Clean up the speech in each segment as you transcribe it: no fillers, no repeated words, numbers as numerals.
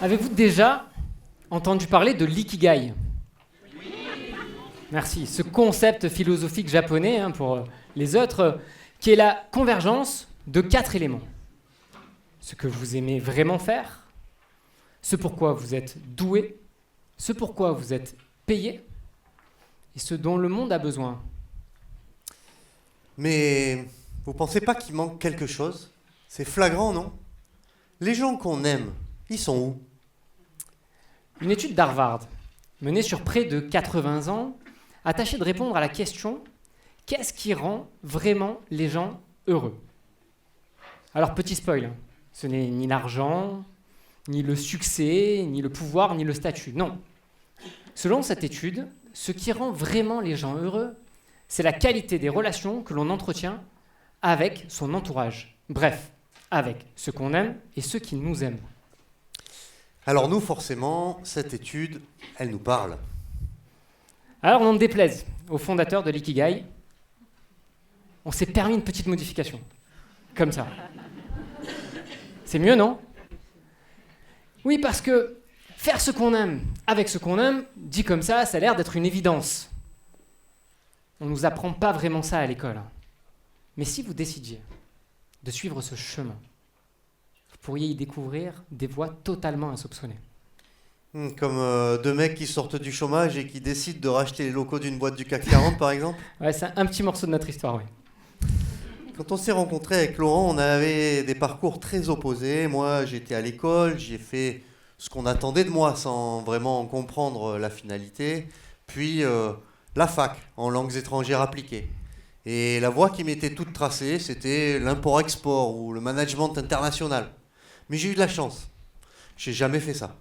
Avez-vous déjà entendu parler de l'ikigai? Merci. Ce concept philosophique japonais, pour les autres, qui est la convergence de 4 éléments. Ce que vous aimez vraiment faire, ce pourquoi vous êtes doué, ce pourquoi vous êtes payé, et ce dont le monde a besoin. Mais vous pensez pas qu'il manque quelque chose? C'est flagrant, non? Les gens qu'on aime, ils sont où? Une étude d'Harvard, menée sur près de 80 ans, a tâché de répondre à la question « Qu'est-ce qui rend vraiment les gens heureux ?» Alors, petit spoil, ce n'est ni l'argent, ni le succès, ni le pouvoir, ni le statut. Non. Selon cette étude, ce qui rend vraiment les gens heureux, c'est la qualité des relations que l'on entretient avec son entourage. Bref, avec ceux qu'on aime et ceux qui nous aiment. Alors nous, forcément, cette étude, elle nous parle. Alors, on en déplaise au fondateur de l'ikigai, on s'est permis une petite modification. Comme ça. C'est mieux, non? Oui, parce que faire ce qu'on aime avec ce qu'on aime, dit comme ça a l'air d'être une évidence. On ne nous apprend pas vraiment ça à l'école. Mais si vous décidiez de suivre ce chemin, vous pourriez y découvrir des voies totalement insoupçonnées. Comme deux mecs qui sortent du chômage et qui décident de racheter les locaux d'une boîte du CAC 40, par exemple. Ouais, c'est un petit morceau de notre histoire, oui. Quand on s'est rencontrés avec Laurent, on avait des parcours très opposés. Moi, j'étais à l'école, j'ai fait ce qu'on attendait de moi sans vraiment en comprendre la finalité. Puis la fac, en langues étrangères appliquées. Et la voie qui m'était toute tracée, c'était l'import-export ou le management international. Mais j'ai eu de la chance. J'ai jamais fait ça.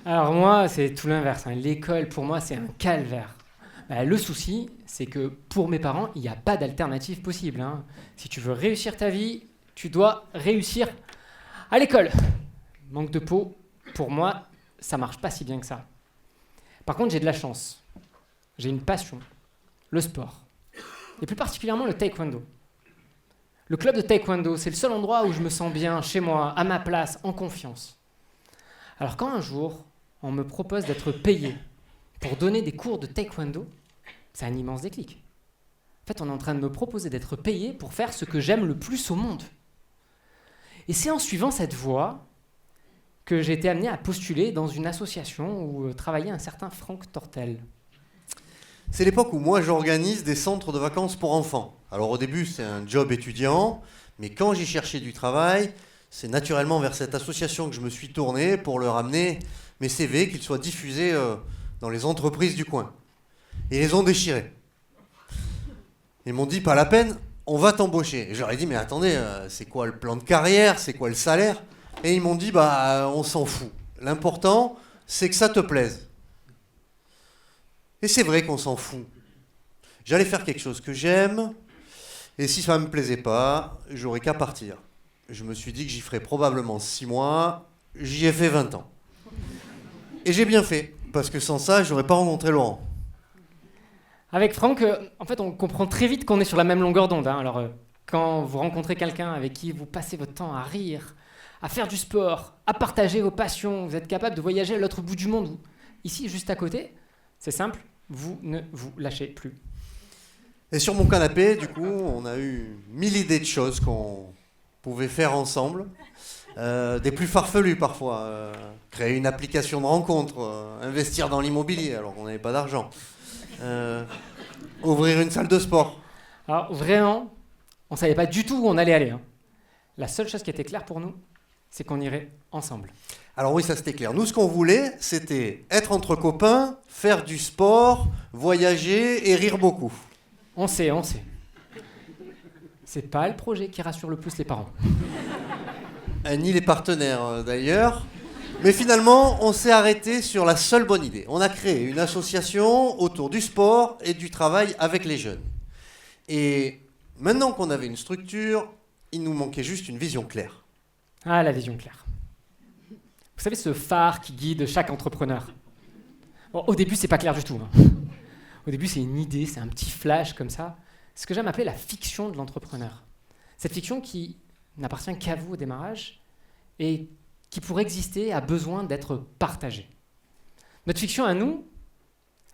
Alors moi, c'est tout l'inverse. L'école, pour moi, c'est un calvaire. Le souci, c'est que pour mes parents, il n'y a pas d'alternative possible. Si tu veux réussir ta vie, tu dois réussir à l'école. Manque de peau, pour moi, ça marche pas si bien que ça. Par contre, j'ai de la chance. J'ai une passion, le sport. Et plus particulièrement le taekwondo. Le club de taekwondo, c'est le seul endroit où je me sens bien, chez moi, à ma place, en confiance. Alors quand un jour, on me propose d'être payé pour donner des cours de taekwondo, c'est un immense déclic. En fait, on est en train de me proposer d'être payé pour faire ce que j'aime le plus au monde. Et c'est en suivant cette voie que j'ai été amené à postuler dans une association où travaillait un certain Franck Tortel. C'est l'époque où moi j'organise des centres de vacances pour enfants. Alors au début c'est un job étudiant, mais quand j'ai cherché du travail, c'est naturellement vers cette association que je me suis tourné pour leur amener mes CV, qu'ils soient diffusés dans les entreprises du coin. Et ils les ont déchirés. Ils m'ont dit, pas la peine, on va t'embaucher. Et je leur ai dit, mais attendez, c'est quoi le plan de carrière, c'est quoi le salaire? Et ils m'ont dit, on s'en fout. L'important, c'est que ça te plaise. Et c'est vrai qu'on s'en fout. J'allais faire quelque chose que j'aime, et si ça ne me plaisait pas, j'aurais qu'à partir. Je me suis dit que j'y ferais probablement 6 mois, j'y ai fait 20 ans. Et j'ai bien fait, parce que sans ça, j'aurais pas rencontré Laurent. Avec Franck, en fait, on comprend très vite qu'on est sur la même longueur d'onde. Alors, quand vous rencontrez quelqu'un avec qui vous passez votre temps à rire, à faire du sport, à partager vos passions, vous êtes capable de voyager à l'autre bout du monde. Ici, juste à côté, c'est simple, vous ne vous lâchez plus. Et sur mon canapé, du coup, on a eu 1000 idées de choses qu'on pouvait faire ensemble. Des plus farfelues parfois. Créer une application de rencontre, investir dans l'immobilier alors qu'on n'avait pas d'argent. Ouvrir une salle de sport. Alors vraiment, on ne savait pas du tout où on allait aller. La seule chose qui était claire pour nous, c'est qu'on irait ensemble. Alors oui, ça c'était clair. Nous, ce qu'on voulait, c'était être entre copains, faire du sport, voyager et rire beaucoup. On sait. C'est pas le projet qui rassure le plus les parents. Ni les partenaires d'ailleurs. Mais finalement, on s'est arrêté sur la seule bonne idée. On a créé une association autour du sport et du travail avec les jeunes. Et maintenant qu'on avait une structure, il nous manquait juste une vision claire. Ah, la vision claire. Vous savez, ce phare qui guide chaque entrepreneur. Bon, au début, c'est pas clair du tout. Au début, c'est une idée, c'est un petit flash comme ça. C'est ce que j'aime appeler la fiction de l'entrepreneur. Cette fiction qui n'appartient qu'à vous au démarrage, et qui, pour exister, a besoin d'être partagé. Notre fiction à nous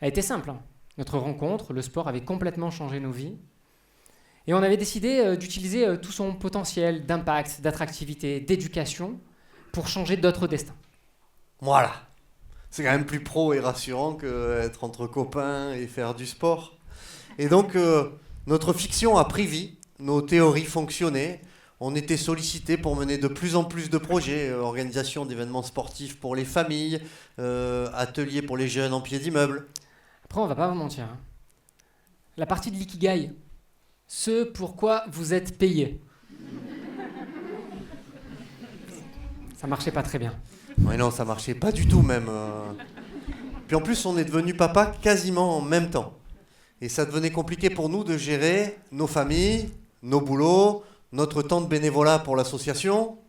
a été simple. Notre rencontre, le sport, avait complètement changé nos vies. Et on avait décidé d'utiliser tout son potentiel d'impact, d'attractivité, d'éducation pour changer d'autres destins. Voilà. C'est quand même plus pro et rassurant qu'être entre copains et faire du sport. Et donc, notre fiction a pris vie, nos théories fonctionnaient, on était sollicités pour mener de plus en plus de projets, organisation d'événements sportifs pour les familles, ateliers pour les jeunes en pied d'immeuble. Après, on va pas vous mentir. La partie de l'ikigai, ce pourquoi vous êtes payé. Ça marchait pas très bien. Ouais, non, ça marchait pas du tout même. Puis en plus, on est devenu papa quasiment en même temps. Et ça devenait compliqué pour nous de gérer nos familles, nos boulots, notre temps de bénévolat pour l'association.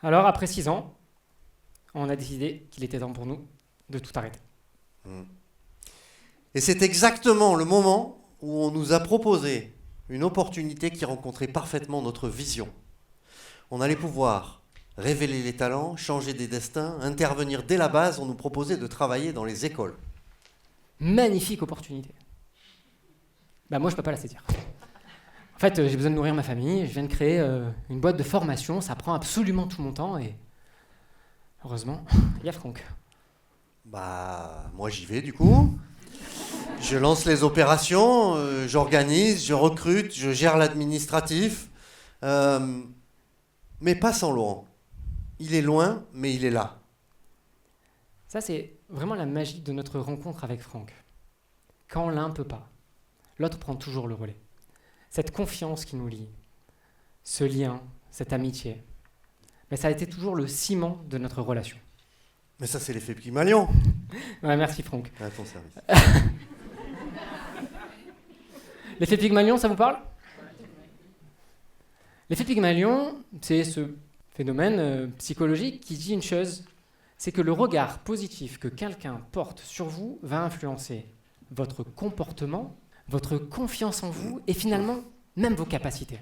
Alors, après 6 ans, on a décidé qu'il était temps pour nous de tout arrêter. Et c'est exactement le moment où on nous a proposé une opportunité qui rencontrait parfaitement notre vision. On allait pouvoir révéler les talents, changer des destins, intervenir dès la base. On nous proposait de travailler dans les écoles. Magnifique opportunité. Moi, je peux pas la saisir. En fait, j'ai besoin de nourrir ma famille. Je viens de créer une boîte de formation. Ça prend absolument tout mon temps et heureusement, il y a Franck. Moi j'y vais du coup. Je lance les opérations, j'organise, je recrute, je gère l'administratif. Mais pas sans Laurent. Il est loin, mais il est là. Ça, c'est vraiment la magie de notre rencontre avec Franck. Quand l'un peut pas, l'autre prend toujours le relais. Cette confiance qui nous lie, ce lien, cette amitié, ça a été toujours le ciment de notre relation. Mais ça, c'est l'effet Pygmalion. Ouais, merci Franck. À ton service. L'effet Pygmalion, ça vous parle ? L'effet Pygmalion, c'est ce phénomène psychologique qui dit une chose, c'est que le regard positif que quelqu'un porte sur vous va influencer votre comportement, votre confiance en vous et finalement même vos capacités.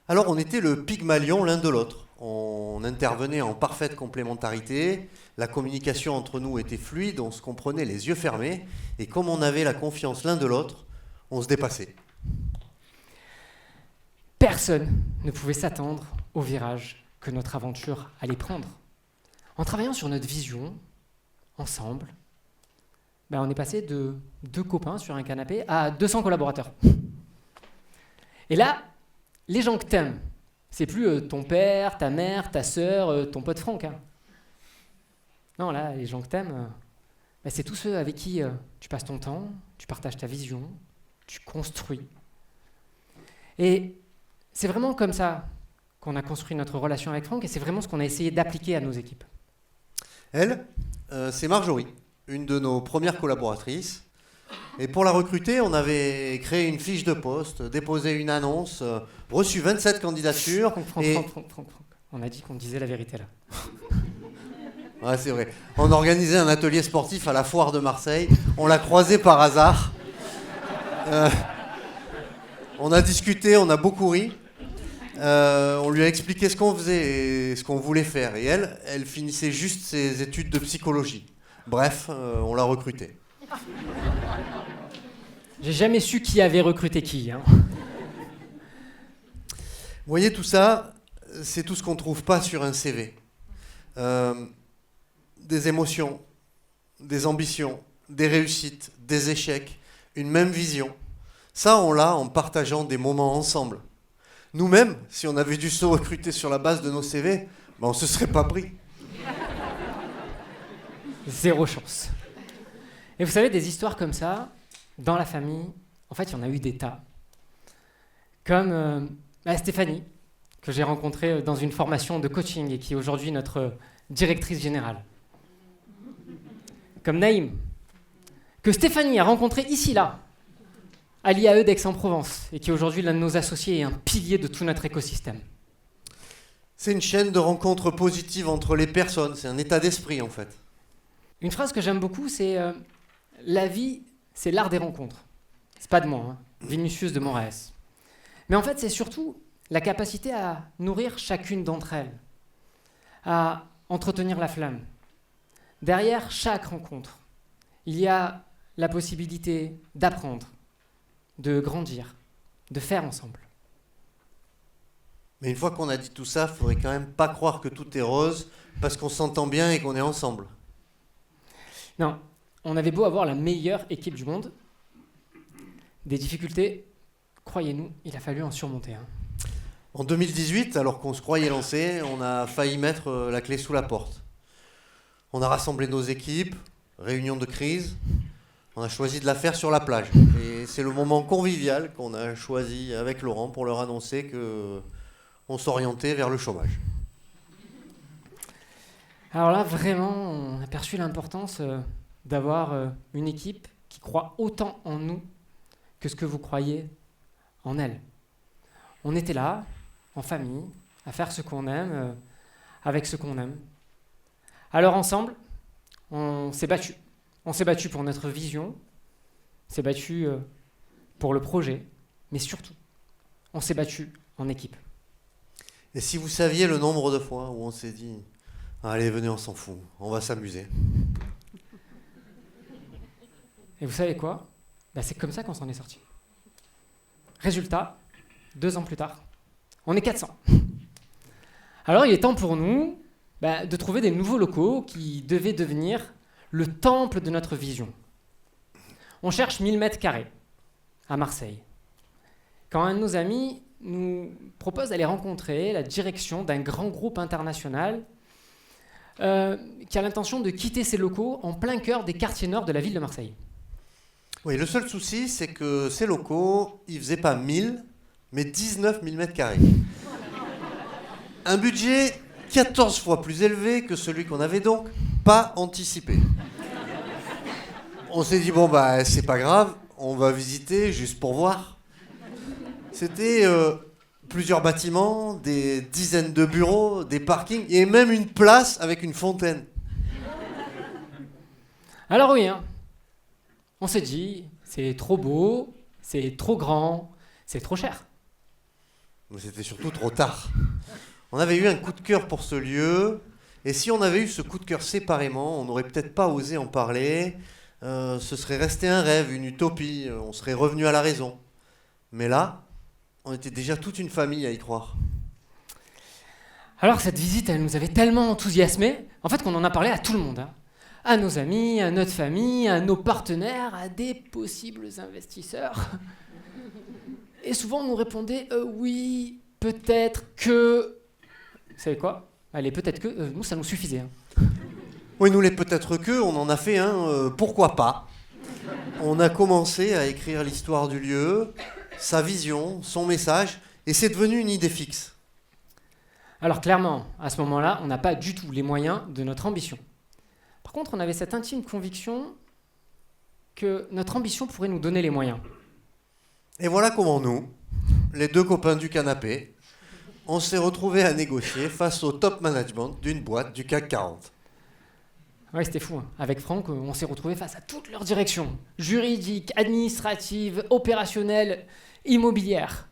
Alors on était le Pygmalion l'un de l'autre. On intervenait en parfaite complémentarité, la communication entre nous était fluide, on se comprenait les yeux fermés, et comme on avait la confiance l'un de l'autre, on se dépassait. Personne ne pouvait s'attendre au virage que notre aventure allait prendre. En travaillant sur notre vision, ensemble, on est passé de 2 copains sur un canapé à 200 collaborateurs. Et là, les gens que t'aimes, c'est plus ton père, ta mère, ta sœur, ton pote Franck. Non, là, les gens que t'aimes, c'est tous ceux avec qui tu passes ton temps, tu partages ta vision, tu construis. Et c'est vraiment comme ça qu'on a construit notre relation avec Franck et c'est vraiment ce qu'on a essayé d'appliquer à nos équipes. Elle, c'est Marjorie, une de nos premières collaboratrices. Et pour la recruter, on avait créé une fiche de poste, déposé une annonce, reçu 27 candidatures. Franck. On a dit qu'on disait la vérité là. Ouais, c'est vrai. On organisait un atelier sportif à la foire de Marseille. On l'a croisée par hasard. On a discuté, on a beaucoup ri. On lui a expliqué ce qu'on faisait et ce qu'on voulait faire. Et elle finissait juste ses études de psychologie. Bref, on l'a recrutée. J'ai jamais su qui avait recruté qui. Vous voyez, tout ça, c'est tout ce qu'on ne trouve pas sur un CV. Des émotions, des ambitions, des réussites, des échecs, une même vision. Ça, on l'a en partageant des moments ensemble. Nous-mêmes, si on avait dû se recruter sur la base de nos CV, on ne se serait pas pris. 0 chance. Et vous savez, des histoires comme ça, dans la famille, en fait, il y en a eu des tas. Comme Stéphanie, que j'ai rencontrée dans une formation de coaching et qui est aujourd'hui notre directrice générale. Comme Naïm, que Stéphanie a rencontré ici, là, à l'IAE d'Aix-en-Provence, et qui est aujourd'hui l'un de nos associés et un pilier de tout notre écosystème. C'est une chaîne de rencontres positives entre les personnes, c'est un état d'esprit en fait. Une phrase que j'aime beaucoup, c'est la vie, c'est l'art des rencontres. C'est pas de moi, Vinicius de Moraes. Mais en fait, c'est surtout la capacité à nourrir chacune d'entre elles, à entretenir la flamme. Derrière chaque rencontre, il y a la possibilité d'apprendre, de grandir, de faire ensemble. Mais une fois qu'on a dit tout ça, il faudrait quand même pas croire que tout est rose parce qu'on s'entend bien et qu'on est ensemble. Non, on avait beau avoir la meilleure équipe du monde, des difficultés, croyez-nous, il a fallu en surmonter. En 2018, alors qu'on se croyait lancé, on a failli mettre la clé sous la porte. On a rassemblé nos équipes, réunion de crise, on a choisi de la faire sur la plage. Et c'est le moment convivial qu'on a choisi avec Laurent pour leur annoncer qu'on s'orientait vers le chômage. Alors là, vraiment, on a perçu l'importance d'avoir une équipe qui croit autant en nous que ce que vous croyez en elle. On était là, en famille, à faire ce qu'on aime, avec ce qu'on aime. Alors ensemble, on s'est battu. On s'est battu pour notre vision, on s'est battu pour le projet, mais surtout, on s'est battu en équipe. Et si vous saviez le nombre de fois où on s'est dit « Allez, venez, on s'en fout, on va s'amuser ». Et vous savez quoi ? C'est comme ça qu'on s'en est sorti. Résultat, 2 ans plus tard, on est 400. Alors il est temps pour nous de trouver des nouveaux locaux qui devaient devenir le temple de notre vision. On cherche 1000 mètres carrés à Marseille. Quand un de nos amis nous propose d'aller rencontrer la direction d'un grand groupe international qui a l'intention de quitter ses locaux en plein cœur des quartiers nord de la ville de Marseille. Oui, le seul souci, c'est que ces locaux, ils faisaient pas 1000, mais 19 000 mètres carrés. Un budget 14 fois plus élevé que celui qu'on avait donc pas anticipé. On s'est dit, bon, c'est pas grave, on va visiter juste pour voir. C'était plusieurs bâtiments, des dizaines de bureaux, des parkings et même une place avec une fontaine. Alors oui, on s'est dit, c'est trop beau, c'est trop grand, c'est trop cher. Mais c'était surtout trop tard. On avait eu un coup de cœur pour ce lieu, et si on avait eu ce coup de cœur séparément, on n'aurait peut-être pas osé en parler, ce serait resté un rêve, une utopie, on serait revenu à la raison. Mais là, on était déjà toute une famille à y croire. Alors cette visite, elle nous avait tellement enthousiasmés, en fait qu'on en a parlé à tout le monde. À nos amis, à notre famille, à nos partenaires, à des possibles investisseurs. Et souvent on nous répondait oui, peut-être que... Vous savez quoi ? Allez, peut-être que... nous, ça nous suffisait. Oui, nous les peut-être que, on en a fait un pourquoi pas. On a commencé à écrire l'histoire du lieu, sa vision, son message, et c'est devenu une idée fixe. Alors clairement, à ce moment-là, on n'a pas du tout les moyens de notre ambition. Par contre, on avait cette intime conviction que notre ambition pourrait nous donner les moyens. Et voilà comment nous, les 2 copains du canapé, on s'est retrouvés à négocier face au top management d'une boîte du CAC 40. Ouais, c'était fou. Avec Franck, on s'est retrouvés face à toutes leurs directions. Juridiques, administratives, opérationnelles, immobilières.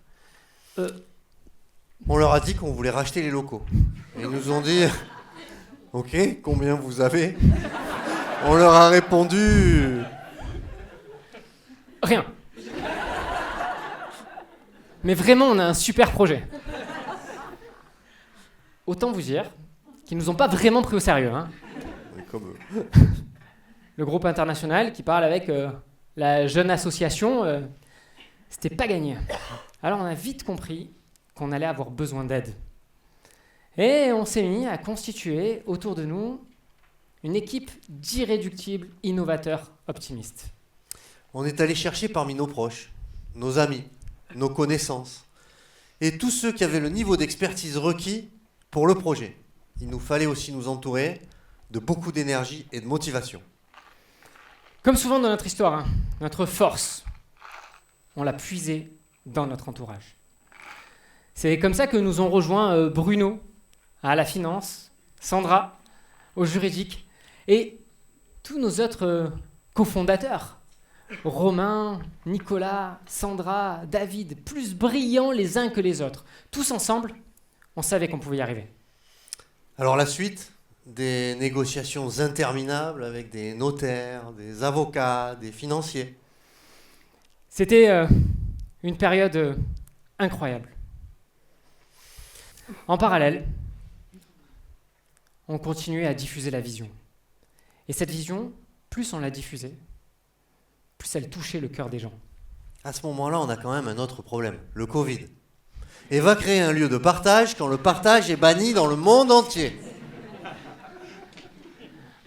On leur a dit qu'on voulait racheter les locaux. Et ils nous ont dit « Ok, combien vous avez ?» On leur a répondu « Rien. » Mais vraiment, on a un super projet. Autant vous dire qu'ils ne nous ont pas vraiment pris au sérieux. Comme Le groupe international qui parle avec la jeune association, c'était pas gagné. Alors on a vite compris qu'on allait avoir besoin d'aide. Et on s'est mis à constituer autour de nous une équipe d'irréductibles innovateurs optimistes. On est allé chercher parmi nos proches, nos amis, nos connaissances, et tous ceux qui avaient le niveau d'expertise requis pour le projet. Il nous fallait aussi nous entourer de beaucoup d'énergie et de motivation. Comme souvent dans notre histoire, notre force, on l'a puisée dans notre entourage. C'est comme ça que nous ont rejoint Bruno à la finance, Sandra au juridique et tous nos autres cofondateurs. Romain, Nicolas, Sandra, David, plus brillants les uns que les autres. Tous ensemble, on savait qu'on pouvait y arriver. Alors la suite, des négociations interminables avec des notaires, des avocats, des financiers. C'était une période incroyable. En parallèle, on continuait à diffuser la vision. Et cette vision, plus on la diffusait, plus elle touchait le cœur des gens. À ce moment-là, on a quand même un autre problème, le Covid. Et va créer un lieu de partage quand le partage est banni dans le monde entier.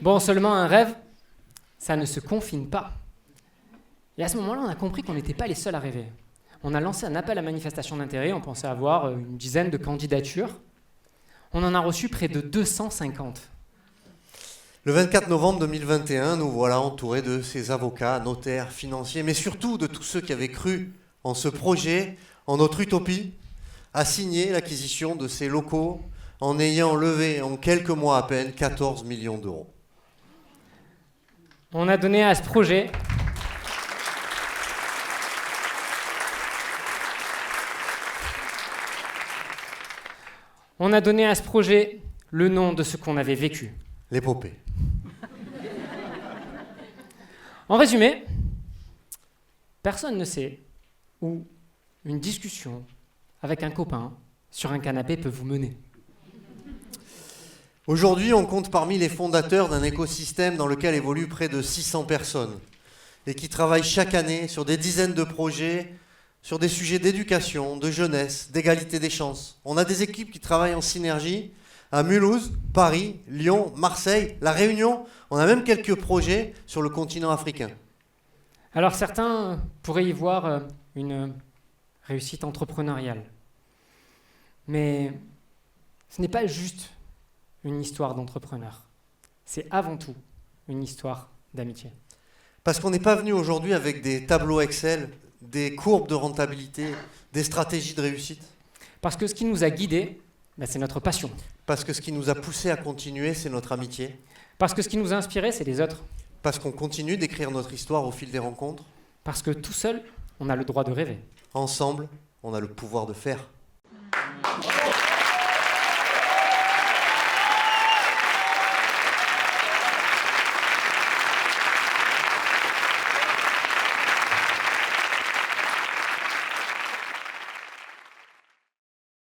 Bon, seulement un rêve, ça ne se confine pas. Et à ce moment-là, on a compris qu'on n'était pas les seuls à rêver. On a lancé un appel à manifestation d'intérêt, on pensait avoir une dizaine de candidatures. On en a reçu près de 250. Le 24 novembre 2021, nous voilà entourés de ces avocats, notaires, financiers, mais surtout de tous ceux qui avaient cru en ce projet, en notre utopie, à signer l'acquisition de ces locaux en ayant levé en quelques mois à peine 14 millions d'euros. On a donné à ce projet le nom de ce qu'on avait vécu. L'épopée. En résumé, personne ne sait où une discussion avec un copain sur un canapé peut vous mener. Aujourd'hui, on compte parmi les fondateurs d'un écosystème dans lequel évoluent près de 600 personnes et qui travaillent chaque année sur des dizaines de projets, sur des sujets d'éducation, de jeunesse, d'égalité des chances. On a des équipes qui travaillent en synergie à Mulhouse, Paris, Lyon, Marseille, La Réunion. On a même quelques projets sur le continent africain. Alors certains pourraient y voir une réussite entrepreneuriale. Mais ce n'est pas juste une histoire d'entrepreneur. C'est avant tout une histoire d'amitié. Parce qu'on n'est pas venu aujourd'hui avec des tableaux Excel, des courbes de rentabilité, des stratégies de réussite. Parce que ce qui nous a guidés, c'est notre passion. Parce que ce qui nous a poussé à continuer, c'est notre amitié. Parce que ce qui nous a inspirés, c'est les autres. Parce qu'on continue d'écrire notre histoire au fil des rencontres. Parce que tout seul, on a le droit de rêver. Ensemble, on a le pouvoir de faire.